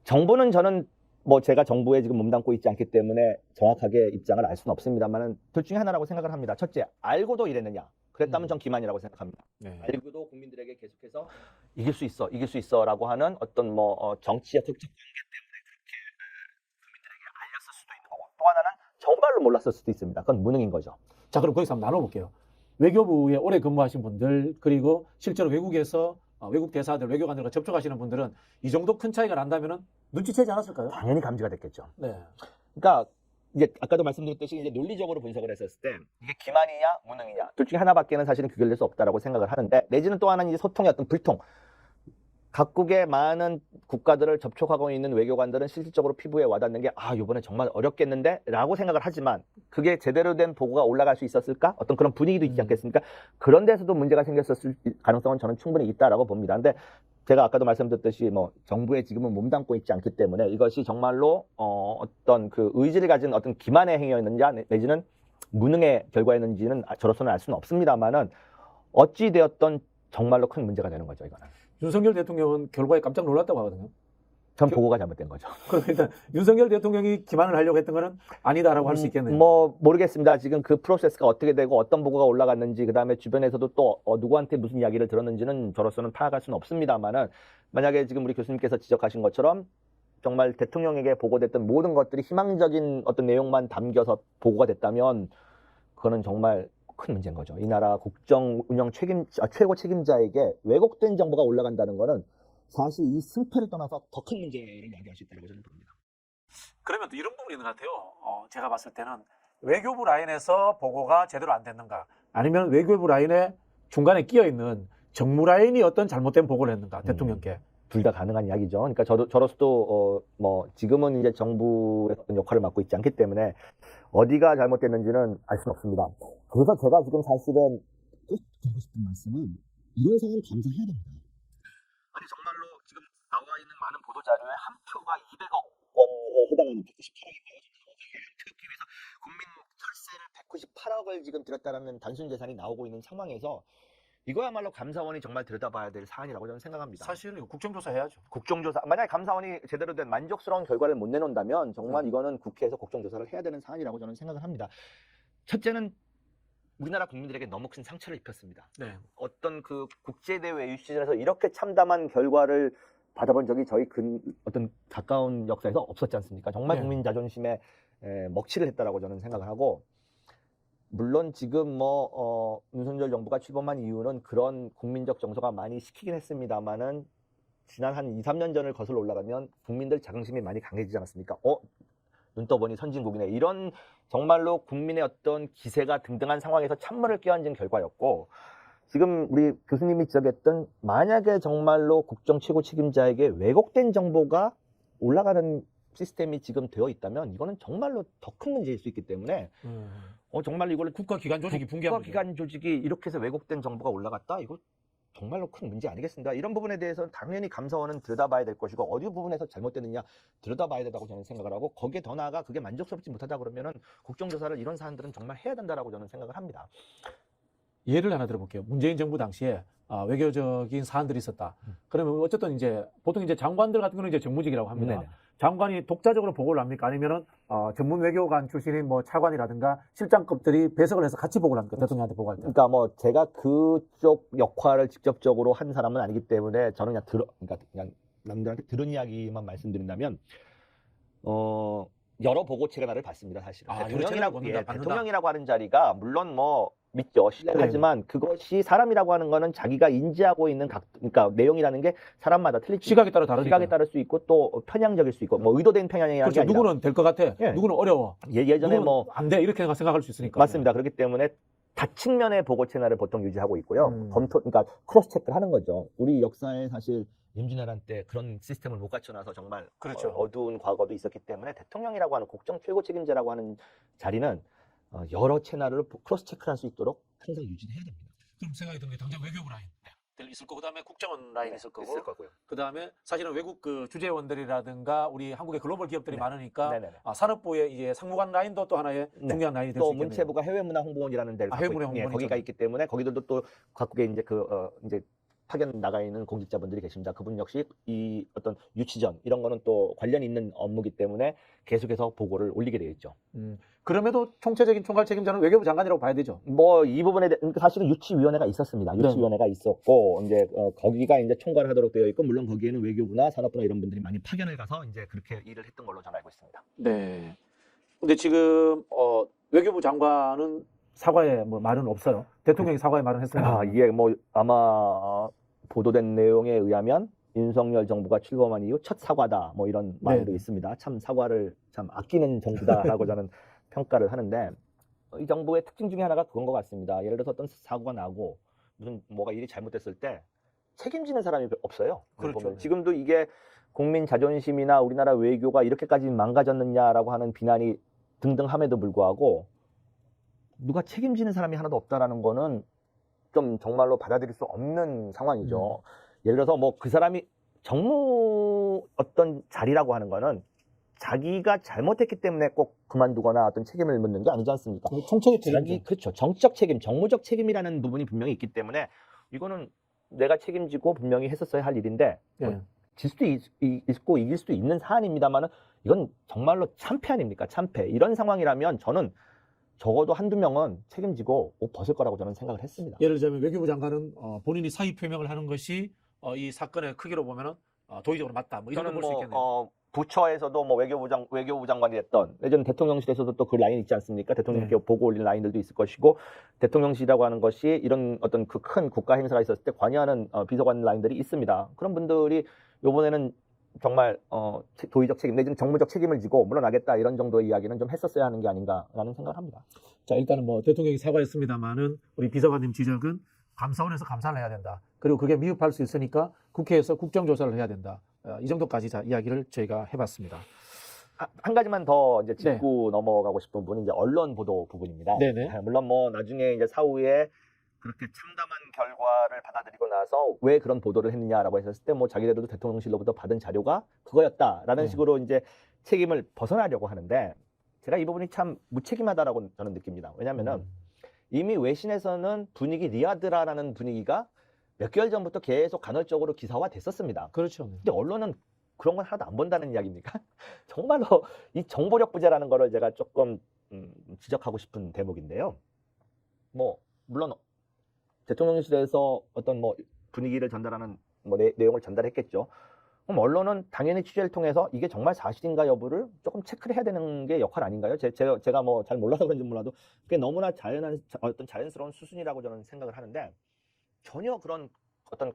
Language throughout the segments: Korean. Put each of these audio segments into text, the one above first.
정부는 저는 뭐 제가 정부에 지금 몸담고 있지 않기 때문에 정확하게 입장을 알 수는 없습니다만은 둘 중에 하나라고 생각을 합니다. 첫째, 알고도 이랬느냐? 그랬다면 전 기만이라고 생각합니다. 네. 알고도 국민들에게 계속해서 이길 수 있어, 이길 수 있어라고 하는 어떤 뭐 정치적 특정 관계 때문에 그렇게 국민들에게 알렸을 수도 있는 거고, 또 하나는 정말로 몰랐을 수도 있습니다. 그건 무능인 거죠. 자, 그럼 거기서 한번 나눠볼게요. 외교부에 오래 근무하신 분들, 그리고 실제로 외국에서 외국 대사들, 외교관들과 접촉하시는 분들은 이 정도 큰 차이가 난다면은 눈치채지 않았을까요? 당연히 감지가 됐겠죠. 네. 그러니까 이제 아까도 말씀드렸듯이 이제 논리적으로 분석을 했었을 때 이게 기만이냐 무능이냐 둘 중에 하나밖에는 사실은 규결될 수 없다라고 생각을 하는데, 내지는 또 하나는 이제 소통의 어떤 불통. 각국의 많은 국가들을 접촉하고 있는 외교관들은 실질적으로 피부에 와닿는 게 이번에 정말 어렵겠는데 라고 생각을 하지만 그게 제대로 된 보고가 올라갈 수 있었을까? 어떤 그런 분위기도 있지 않겠습니까? 그런 데서도 문제가 생겼을 가능성은 저는 충분히 있다라고 봅니다. 근데 제가 아까도 말씀드렸듯이 뭐 정부에 지금은 몸담고 있지 않기 때문에 이것이 정말로 어떤 그 의지를 가진 어떤 기만의 행위였는지 내지는 무능의 결과였는지는 저로서는 알 수는 없습니다만은 어찌 되었던 정말로 큰 문제가 되는 거죠, 이거는. 윤석열 대통령은 결과에 깜짝 놀랐다고 하거든요. 전 보고가 잘못된 거죠. 그럼 일단 윤석열 대통령이 기만을 하려고 했던 거는 아니다라고 할 수 있겠네요. 뭐 모르겠습니다. 지금 그 프로세스가 어떻게 되고 어떤 보고가 올라갔는지, 그다음에 주변에서도 또 누구한테 무슨 이야기를 들었는지는 저로서는 파악할 수는 없습니다만은, 만약에 지금 우리 교수님께서 지적하신 것처럼 정말 대통령에게 보고됐던 모든 것들이 희망적인 어떤 내용만 담겨서 보고가 됐다면 그거는 정말 큰 문제인 거죠. 이 나라 국정 운영 최고 책임자에게 왜곡된 정보가 올라간다는 거는 사실 이 승패를 떠나서 더 큰 문제를 야기할 수 있다고 저는 봅니다. 그러면 또 이런 부분이 있는 것 같아요. 제가 봤을 때는 외교부 라인에서 보고가 제대로 안 됐는가, 아니면 외교부 라인에 중간에 끼어 있는 정무 라인이 어떤 잘못된 보고를 했는가, 대통령께. 둘 다 가능한 이야기죠. 그러니까 저로서도 뭐 지금은 이제 정부의 어떤 역할을 맡고 있지 않기 때문에 어디가 잘못됐는지는 알 수는 없습니다. 그래서 제가 지금 사실은 꼭 드리고 싶은 말씀은 이런 상황을 감사해야 됩니다. 아니 정말로 지금 나와 있는 많은 보도 자료에 한 표가 200억 원에 해당하는 198억인가요? 특히 위해서 국민 혈세를 198억을 지금 들였다라는 단순 재산이 나오고 있는 상황에서 이거야말로 감사원이 정말 들여다봐야 될 사안이라고 저는 생각합니다. 사실은 이거 국정조사 해야죠. 국정조사, 만약에 감사원이 제대로 된 만족스러운 결과를 못 내놓는다면 정말 이거는 국회에서 국정조사를 해야 되는 사안이라고 저는 생각을 합니다. 첫째는 우리나라 국민들에게 너무 큰 상처를 입혔습니다. 네. 어떤 그 국제대회 유치전에서 이렇게 참담한 결과를 받아본 적이 저희 어떤 가까운 역사에서 없었지 않습니까? 정말 네. 국민 자존심에 먹칠을 했다라고 저는 생각을 하고, 물론 지금 윤석열 정부가 출범한 이유는 그런 국민적 정서가 많이 식히긴 했습니다만은, 지난 한 2, 3년 전을 거슬러 올라가면 국민들 자긍심이 많이 강해지지 않았습니까? 눈 떠보니 선진국이네. 이런 정말로 국민의 어떤 기세가 등등한 상황에서 찬물을 끼얹은 결과였고, 지금 우리 교수님이 지적했던 만약에 정말로 국정 최고 책임자에게 왜곡된 정보가 올라가는 시스템이 지금 되어 있다면 이거는 정말로 더 큰 문제일 수 있기 때문에 정말 이걸 국가기관 조직이 붕괴한 거죠. 국가기관 조직이 이렇게 해서 왜곡된 정보가 올라갔다? 이거 정말로 큰 문제 아니겠습니까? 이런 부분에 대해서는 당연히 감사원은 들여다봐야 될 것이고, 어디 부분에서 잘못됐느냐 들여다봐야 된다고 저는 생각을 하고, 거기에 더 나아가 그게 만족스럽지 못하다 그러면은 국정조사를 이런 사안들은 정말 해야 된다라고 저는 생각을 합니다. 예를 하나 들어볼게요. 문재인 정부 당시에 외교적인 사안들이 있었다. 그러면 어쨌든 이제 보통 이제 장관들 같은 경우는 이제 정무직이라고 합니다. 네네. 장관이 독자적으로 보고를 합니까? 아니면은 전문 외교관 출신인 뭐 차관이라든가 실장급들이 배석을 해서 같이 보고를 합니까? 대통령한테 보고할 때. 그러니까 뭐 제가 그쪽 역할을 직접적으로 한 사람은 아니기 때문에 저는 그러니까 그냥 남들한테 들은 이야기만 말씀드린다면, 여러 보고 체계를 받습니다, 사실은. 대통령이라고 하는 자리가 물론 뭐 믿죠, 신뢰하지만 그것이 사람이라고 하는 거는 자기가 인지하고 있는 그러니까 내용이라는 게 사람마다 틀리죠. 시각에 따라 다르니까. 시각에 따를 수 있고 또 편향적일 수 있고, 뭐 의도된 편향이라는 그렇죠. 게 아니라 누구는 될 것 같아. 누구는 어려워. 예전에 뭐 안 돼. 이렇게 생각할 수 있으니까. 맞습니다. 그렇기 때문에 다측면의 보고 채널을 보통 유지하고 있고요. 그러니까 크로스 체크를 하는 거죠. 우리 역사에 사실 임진왜란 때 그런 시스템을 못 갖춰놔서 정말 그렇죠. 어두운 과거도 있었기 때문에 대통령이라고 하는 국정 최고 책임자라고 하는 자리는 여러 채널을 크로스 체크를 할 수 있도록 항상 유지해야 됩니다. 그럼 생각이 드는 게 당장 외교부 라인 있을 거고, 그다음에 국정원 라인 있을 거고, 있을 거고요. 그다음에 사실은 외국 그 주재원들이라든가 우리 한국의 글로벌 기업들이 많으니까 네네네. 산업부의 이제 상무관 라인도 또 하나의 중요한 라인이 될 수 또 있겠네요. 문체부가 해외문화홍보원이라는 데를 갖고 해외문화홍보원이죠. 거기가 있기 때문에 거기들도 또 각국의 이제 이제 파견 나가 있는 공직자분들이 계십니다. 그분 역시 이 어떤 유치전 이런 거는 또 관련이 있는 업무기 때문에 계속해서 보고를 올리게 되어 있죠. 그럼에도 총체적인 총괄 책임자는 외교부 장관이라고 봐야 되죠. 뭐 이 부분에 사실은 유치위원회가 있었습니다. 유치위원회가 있었고 이제 거기가 이제 총괄을 하도록 되어 있고 물론 거기에는 외교부나 산업부나 이런 분들이 많이 파견을 가서 이제 그렇게 일을 했던 걸로 저는 알고 있습니다. 네. 근데 지금 외교부 장관은 사과의 뭐 말은 없어요. 대통령이 사과의 말은 했습니다. 이게 뭐 아마 보도된 내용에 의하면 윤석열 정부가 출범한 이후 첫 사과다 뭐 이런 말도 있습니다. 참 사과를 참 아끼는 정부다라고 저는 평가를 하는데 이 정부의 특징 중에 하나가 그건 것 같습니다. 예를 들어서 어떤 사고가 나고 무슨 뭐가 일이 잘못됐을 때 책임지는 사람이 없어요. 그렇죠. 보면. 지금도 이게 국민 자존심이나 우리나라 외교가 이렇게까지 망가졌느냐라고 하는 비난이 등등함에도 불구하고 누가 책임지는 사람이 하나도 없다라는 거는 좀 정말로 받아들일 수 없는 상황이죠. 예를 들어서 뭐 그 사람이 정무 어떤 자리라고 하는 거는 자기가 잘못했기 때문에 꼭 그만두거나 어떤 책임을 묻는 게 아니지 않습니까? 총책의 책임이죠. 그렇죠. 정치적 책임, 정무적 책임이라는 부분이 분명히 있기 때문에 이거는 내가 책임지고 분명히 했었어야 할 일인데 뭐 질 수도 있고 이길 수도 있는 사안입니다만은 이건 정말로 참패 아닙니까? 참패. 이런 상황이라면 저는 적어도 한두 명은 책임지고 옷 벗을 거라고 저는 생각을 했습니다. 예를 들자면 외교부 장관은 본인이 사의 표명을 하는 것이 이 사건의 크기로 보면은 도의적으로 맞다. 뭐 이런 저는 걸 볼 수 있겠네요. 부처에서도 뭐 외교부 장관이 됐던 예전 대통령실에서도 또 그 라인 있지 않습니까? 대통령께 보고 올린 라인들도 있을 것이고 대통령실이라고 하는 것이 이런 어떤 그 큰 국가 행사가 있었을 때 관여하는 비서관 라인들이 있습니다. 그런 분들이 이번에는 정말 도의적 책임 내지는 정무적 책임을 지고 물러나겠다 이런 정도의 이야기는 좀 했었어야 하는 게 아닌가라는 생각을 합니다. 자, 일단은 뭐 대통령이 사과했습니다만은 우리 비서관님 지적은 감사원에서 감사를 해야 된다. 그리고 그게 미흡할 수 있으니까 국회에서 국정조사를 해야 된다. 이 정도까지 이야기를 저희가 해봤습니다. 한 가지만 더 이제 짚고 넘어가고 싶은 부분은 이제 언론 보도 부분입니다. 네네. 물론 뭐 나중에 이제 사후에 그렇게 참담한 결과를 받아들이고 나서 왜 그런 보도를 했느냐라고 했을 때 뭐 자기들도 대통령실로부터 받은 자료가 그거였다라는 식으로 이제 책임을 벗어나려고 하는데 제가 이 부분이 참 무책임하다라고 저는 느낍니다. 왜냐하면은 이미 외신에서는 분위기 리하드라라는 분위기가 몇 개월 전부터 계속 간헐적으로 기사화 됐었습니다. 그렇죠. 근데 언론은 그런 건 하나도 안 본다는 이야기입니까? 정말로 이 정보력 부재라는 거를 제가 조금 지적하고 싶은 대목인데요. 뭐 물론 대통령실에서 어떤 뭐 분위기를 전달하는 뭐 내용을 전달했겠죠. 그럼 언론은 당연히 취재를 통해서 이게 정말 사실인가 여부를 조금 체크를 해야 되는 게 역할 아닌가요? 제가 뭐 잘 몰라서 그런지 몰라도 그게 너무나 어떤 자연스러운 수순이라고 저는 생각을 하는데 전혀 그런 어떤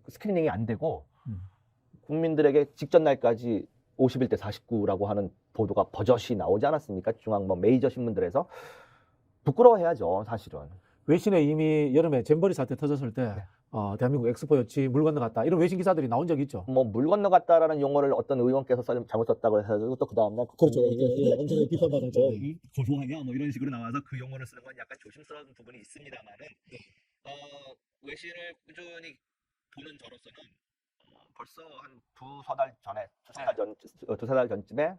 스크리닝이 안 되고 국민들에게 직전 날까지 51대 49라고 하는 보도가 버젓이 나오지 않았습니까? 중앙 뭐 메이저 신문들에서 부끄러워해야죠, 사실은. 외신에 이미 여름에 잼버리 사태 터졌을 때 대한민국 엑스포였지 물 건너갔다 이런 외신 기사들이 나온 적이 있죠. 뭐 물 건너갔다라는 용어를 어떤 의원께서 잘못 썼다고 해서 또 그 다음날 그렇죠. 엄청나게 비판받았죠. 고소하냐 뭐 이런 식으로 나와서 그 용어를 쓰는 건 약간 조심스러운 부분이 있습니다만은 외신을 꾸준히 보는 저로서는 벌써 한 두세 달 전쯤에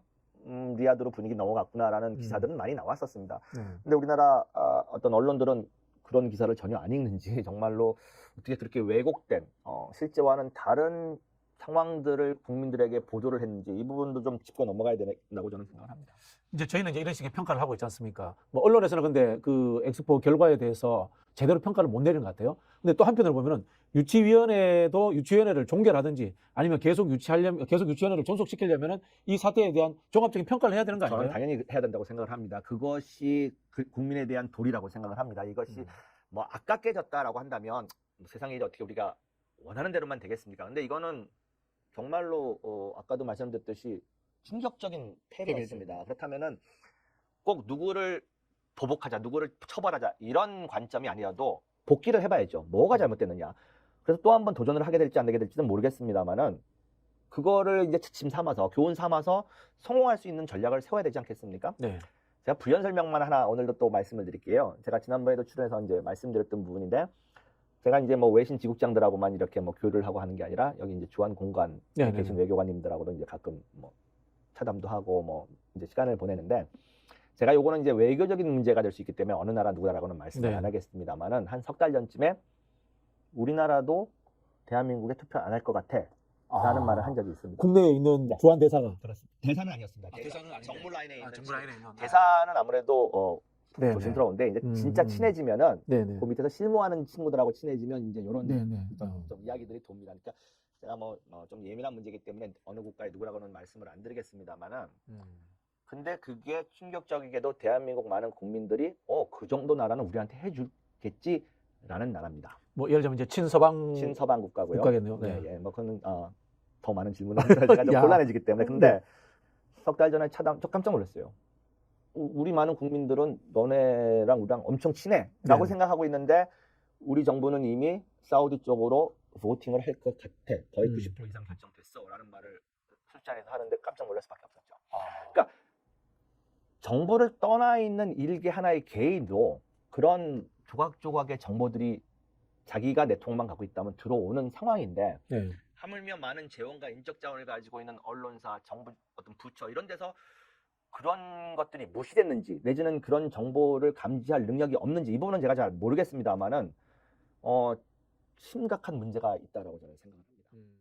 리야드로 분위기 넘어갔구나라는 기사들은 많이 나왔었습니다. 근데 우리나라 어떤 언론들은 그런 기사를 전혀 안 읽는지 정말로 어떻게 그렇게 왜곡된 실제와는 다른 상황들을 국민들에게 보도를 했는지 이 부분도 좀 짚고 넘어가야 된다고 저는 생각을 합니다. 이제 저희는 이제 이런 식의 평가를 하고 있지 않습니까? 뭐 언론에서는 근데 그 엑스포 결과에 대해서 제대로 평가를 못 내리는 것 같아요. 근데 또 한편으로 보면은 유치위원회를 종결하든지 아니면 계속 유치위원회를 존속시키려면은 이 사태에 대한 종합적인 평가를 해야 되는 거 아닌가요? 저는 당연히 해야 된다고 생각을 합니다. 그것이 국민에 대한 도리라고 생각을 합니다. 이것이 뭐 아깝게 졌다라고 한다면 세상에 어떻게 우리가 원하는 대로만 되겠습니까? 근데 이거는 정말로 아까도 말씀드렸듯이 충격적인 패배였습니다. 그렇다면은 꼭 누구를 보복하자, 누구를 처벌하자 이런 관점이 아니라도 복귀를 해봐야죠. 뭐가 잘못됐느냐. 그래서 또 한 번 도전을 하게 될지 안 하게 될지는 모르겠습니다만은 그거를 이제 지침 삼아서 교훈 삼아서 성공할 수 있는 전략을 세워야 되지 않겠습니까? 네. 제가 부연 설명만 하나 오늘도 또 말씀을 드릴게요. 제가 지난번에도 출연해서 이제 말씀드렸던 부분인데 제가 이제 뭐 외신 지국장들하고만 이렇게 뭐 교류를 하고 하는 게 아니라 여기 이제 주한 공관에 계신 외교관님들하고도 이제 가끔 뭐 차담도 하고 뭐 이제 시간을 보내는데 제가 요거는 이제 외교적인 문제가 될 수 있기 때문에 어느 나라 누구라고는 말씀을 안 하겠습니다만은 한 석 달 전쯤에 우리나라도 대한민국에 투표 안 할 것 같아 라는 말을 한 적이 있습니다. 국내에 있는 주한 대사가 대사는 아니었습니다. 대사는 아닌데. 정무 라인에 있는 정부 라인에 있는 대사는 아무래도 네네. 조심스러운데 이제 진짜 친해지면은 네네. 그 밑에서 실무하는 친구들하고 친해지면 이제 이런 네네. 좀 이야기들이 돕니다. 그러니까 제가 좀 예민한 문제이기 때문에 어느 국가의 누구라고는 말씀을 안 드리겠습니다만은 근데 그게 충격적이게도 대한민국 많은 국민들이 그 정도 나라는 우리한테 해주겠지라는 나라입니다. 뭐 예를 들면 이제 친서방 친서방 국가고요. 국가겠네요. 네, 네. 예, 뭐 그거는 더 많은 질문을 하니까 제가 좀 야. 곤란해지기 때문에. 근데 네. 석 달 전에 저 깜짝 놀랐어요. 우리 많은 국민들은 너네랑 우리랑 엄청 친해라고 네. 생각하고 있는데 우리 정부는 이미 사우디 쪽으로 보팅을 할 것 같아. 거의 90% 이상 결정됐어라는 말을 술자리에서 하는데 깜짝 놀랄 수밖에 없었죠. 그러니까 정부를 떠나 있는 일개 하나의 개인도 그런 조각조각의 정보들이 자기가 네트워크만 갖고 있다면 들어오는 상황인데 네. 하물며 많은 재원과 인적 자원을 가지고 있는 언론사, 정부 어떤 부처 이런 데서 그런 것들이 무시됐는지 내지는 그런 정보를 감지할 능력이 없는지 이 부분은 제가 잘 모르겠습니다만은 심각한 문제가 있다라고 저는 생각합니다.